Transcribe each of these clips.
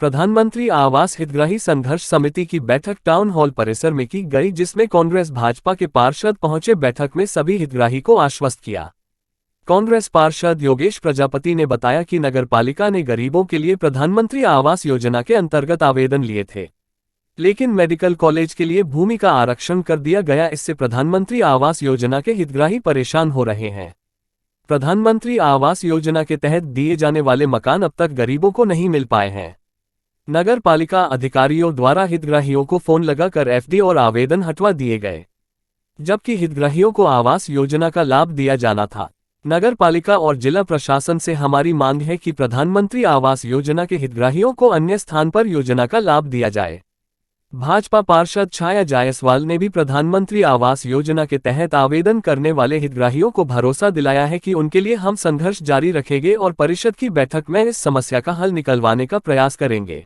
प्रधानमंत्री आवास हितग्राही संघर्ष समिति की बैठक टाउन हॉल परिसर में की गई, जिसमें कांग्रेस भाजपा के पार्षद पहुंचे। बैठक में सभी हितग्राही को आश्वस्त किया। कांग्रेस पार्षद योगेश प्रजापति ने बताया कि नगरपालिका ने गरीबों के लिए प्रधानमंत्री आवास योजना के अंतर्गत आवेदन लिए थे, लेकिन मेडिकल कॉलेज के लिए भूमि का आरक्षण कर दिया गया। इससे प्रधानमंत्री आवास योजना के हितग्राही परेशान हो रहे हैं। प्रधानमंत्री आवास योजना के तहत दिए जाने वाले मकान अब तक गरीबों को नहीं मिल पाए हैं। नगर पालिका अधिकारियों द्वारा हितग्राहियों को फोन लगाकर एफडी और आवेदन हटवा दिए गए, जबकि हितग्राहियों को आवास योजना का लाभ दिया जाना था। नगर पालिका और जिला प्रशासन से हमारी मांग है कि प्रधानमंत्री आवास योजना के हितग्राहियों को अन्य स्थान पर योजना का लाभ दिया जाए। भाजपा पार्षद छाया जायसवाल ने भी प्रधानमंत्री आवास योजना के तहत आवेदन करने वाले हितग्राहियों को भरोसा दिलाया है कि उनके लिए हम संघर्ष जारी रखेंगे और परिषद की बैठक में इस समस्या का हल निकलवाने का प्रयास करेंगे।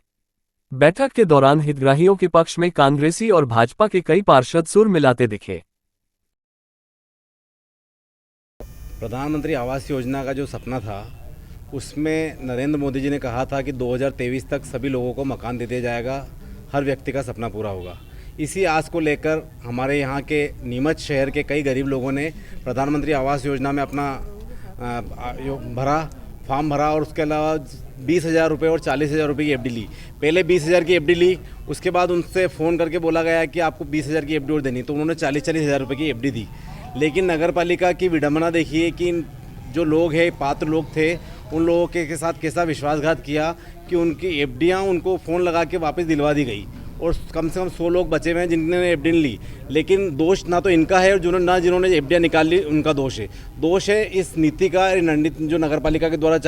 बैठक के दौरान हितग्राहियों के पक्ष में कांग्रेसी और भाजपा के कई पार्षद सुर मिलाते दिखे। प्रधानमंत्री आवास योजना का जो सपना था, उसमें नरेंद्र मोदी जी ने कहा था कि 2023 तक सभी लोगों को मकान दे दिया जाएगा, हर व्यक्ति का सपना पूरा होगा। इसी आस को लेकर हमारे यहाँ के नीमच शहर के कई गरीब लोगों ने प्रधानमंत्री आवास योजना में अपना फॉर्म भरा और उसके अलावा 20,000 रुपये और 40,000 रुपये की एफडी ली। पहले 20,000 की एफडी ली, उसके बाद उनसे फ़ोन करके बोला गया कि आपको 20,000 की एफडी और देनी, तो उन्होंने 40,000 रुपये की एफडी दी। लेकिन नगर पालिका की विडंबना देखिए कि जो लोग हैं, पात्र लोग थे, उन लोगों के साथ कैसा विश्वासघात किया कि उनकी एफडियाँ उनको फ़ोन लगा के वापस दिलवा दी गई और कम से कम 100 लोग बचे हुए हैं जिन्होंने एफडी ली। लेकिन दोष ना तो इनका है और जिन्होंने एफडियाँ निकाल ली उनका दोष है इस नीति का, रणनीति जो नगर पालिका के द्वारा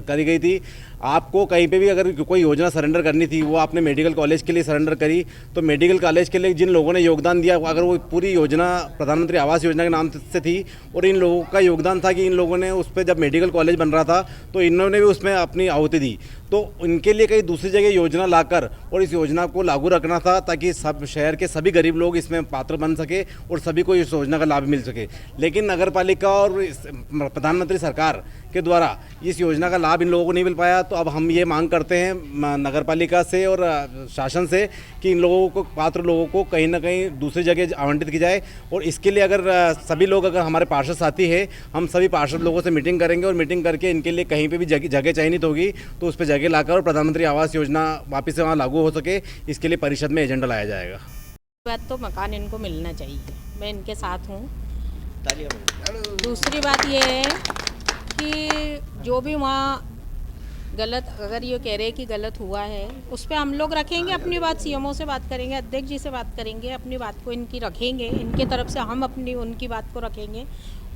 करी गई थी। आपको कहीं पे भी अगर कोई योजना सरेंडर करनी थी, वो आपने मेडिकल कॉलेज के लिए सरेंडर करी, तो मेडिकल कॉलेज के लिए जिन लोगों ने योगदान दिया, अगर वो पूरी योजना प्रधानमंत्री आवास योजना के नाम से थी और इन लोगों का योगदान था कि इन लोगों ने उस पर, जब मेडिकल कॉलेज बन रहा था तो इन्होंने भी उसमें अपनी आहुति दी, तो इनके लिए कहीं दूसरी जगह योजना लाकर और इस योजना को लागू रखना था ताकि सब शहर के सभी गरीब लोग इसमें पात्र बन सके और सभी को इस योजना का लाभ मिल सके। लेकिन नगर पालिका और प्रधानमंत्री सरकार के द्वारा इस योजना का लाभ इन लोगों को नहीं मिल पाया। तो अब हम ये मांग करते हैं नगर पालिका से और शासन से कि इन लोगों को, पात्र लोगों को कहीं ना कहीं दूसरी जगह आवंटित की जाए। और इसके लिए अगर सभी लोग, अगर हमारे पार्षद साथी है, हम सभी पार्षद लोगों से मीटिंग करेंगे और मीटिंग करके इनके लिए कहीं पे भी जगह चयनित होगी तो उस पर जगह लाकर और प्रधानमंत्री आवास योजना वापस से वहाँ लागू हो सके, इसके लिए परिषद में एजेंडा लाया जाएगा। बात तो मकान इनको मिलना चाहिए, मैं इनके साथ हूँ। दूसरी बात ये है कि जो भी वहाँ गलत, अगर ये कह रहे हैं कि गलत हुआ है, उस पर हम लोग रखेंगे अपनी बात, सीएमओ से बात करेंगे, अध्यक्ष जी से बात करेंगे, अपनी बात को इनकी रखेंगे, इनके तरफ से हम अपनी उनकी बात को रखेंगे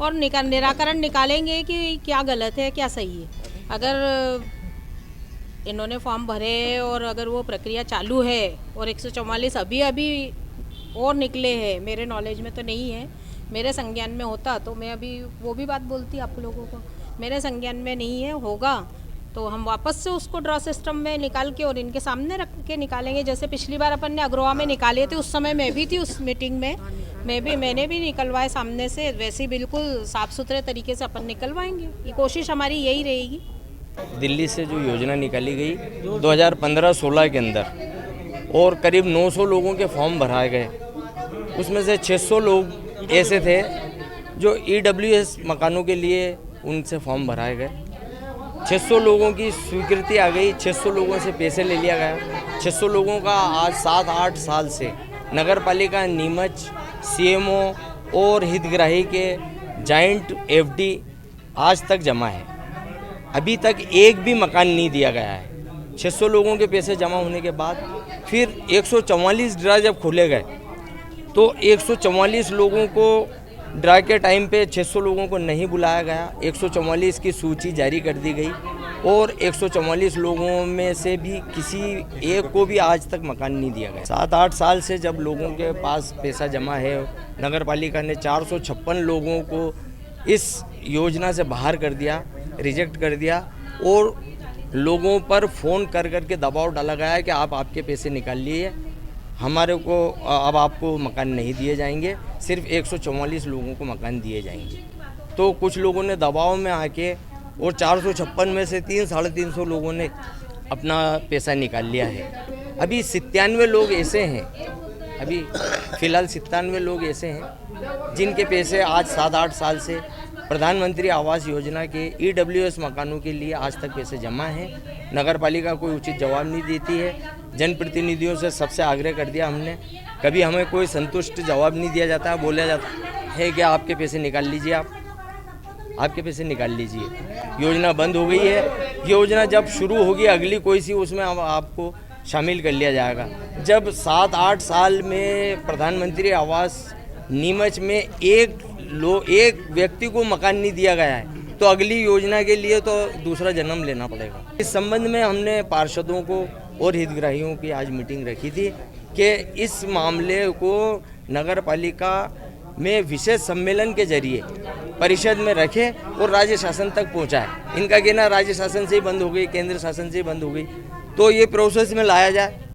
और निराकरण निकालेंगे कि क्या गलत है क्या सही है। अगर इन्होंने फॉर्म भरे और अगर वो प्रक्रिया चालू है और 144 अभी और निकले हैं, मेरे नॉलेज में तो नहीं है, मेरे संज्ञान में होता तो मैं अभी वो भी बात बोलती आप लोगों को, मेरे संज्ञान में नहीं है। होगा तो हम वापस से उसको ड्रॉ सिस्टम में निकाल के और इनके सामने रख के निकालेंगे। जैसे पिछली बार अपन ने अग्रोहा में निकाले थे, उस समय मैं भी थी उस मीटिंग में, मैंने भी निकलवाए सामने से, वैसे बिल्कुल साफ़ सुथरे तरीके से अपन निकलवाएंगे। ये कोशिश हमारी यही रहेगी। दिल्ली से जो योजना निकाली गई 2015-16 के अंदर और करीब 900 लोगों के फॉर्म भराए गए, उसमें से 600 लोग ऐसे थे जो EWS मकानों के लिए उनसे फॉर्म भराए गए। 600 लोगों की स्वीकृति आ गई, 600 लोगों से पैसे ले लिया गया। 600 लोगों का आज 7-8 साल से नगर पालिका, नीमच, CMO और हितग्राही के जॉइंट FD आज तक जमा है। अभी तक एक भी मकान नहीं दिया गया है। 600 लोगों के पैसे जमा होने के बाद फिर 144 ड्रा जब खोले गए तो 144 लोगों को ड्रा के टाइम पे 600 लोगों को नहीं बुलाया गया। 144 की सूची जारी कर दी गई और 144 लोगों में से भी किसी एक को भी आज तक मकान नहीं दिया गया। 7-8 साल से जब लोगों के पास पैसा जमा है, नगर पालिका ने 456 लोगों को इस योजना से बाहर कर दिया, रिजेक्ट कर दिया और लोगों पर फ़ोन कर के दबाव डाला गया है कि आप आपके पैसे निकाल लिए, हमारे को अब आपको मकान नहीं दिए जाएंगे, सिर्फ 144 लोगों को मकान दिए जाएंगे। तो कुछ लोगों ने दबाव में आके और 456 में से 300-350 लोगों ने अपना पैसा निकाल लिया है। अभी 97 लोग ऐसे हैं, अभी फ़िलहाल 97 लोग ऐसे हैं जिनके पैसे आज 7-8 साल से प्रधानमंत्री आवास योजना के EWS मकानों के लिए आज तक पैसे जमा हैं। नगर पालिका कोई उचित जवाब नहीं देती है। जनप्रतिनिधियों से सबसे आग्रह कर दिया हमने, कभी हमें कोई संतुष्ट जवाब नहीं दिया जाता। बोला जाता है कि आपके पैसे निकाल लीजिए, आपके पैसे निकाल लीजिए। योजना बंद हो गई है। योजना जब शुरू होगी अगली कोई सी, उसमें आपको शामिल कर लिया जाएगा। जब 7-8 साल में प्रधानमंत्री आवास नीमच में एक व्यक्ति को मकान नहीं दिया गया है, तो अगली योजना के लिए तो दूसरा जन्म लेना पड़ेगा। इस संबंध में हमने पार्षदों को और हितग्राहियों की आज मीटिंग रखी थी कि इस मामले को नगर पालिका में विशेष सम्मेलन के जरिए परिषद में रखें और राज्य शासन तक पहुंचाए। इनका कहना राज्य शासन से ही बंद हो गई, केंद्र शासन से ही बंद हो गई, तो ये प्रोसेस में लाया जाए।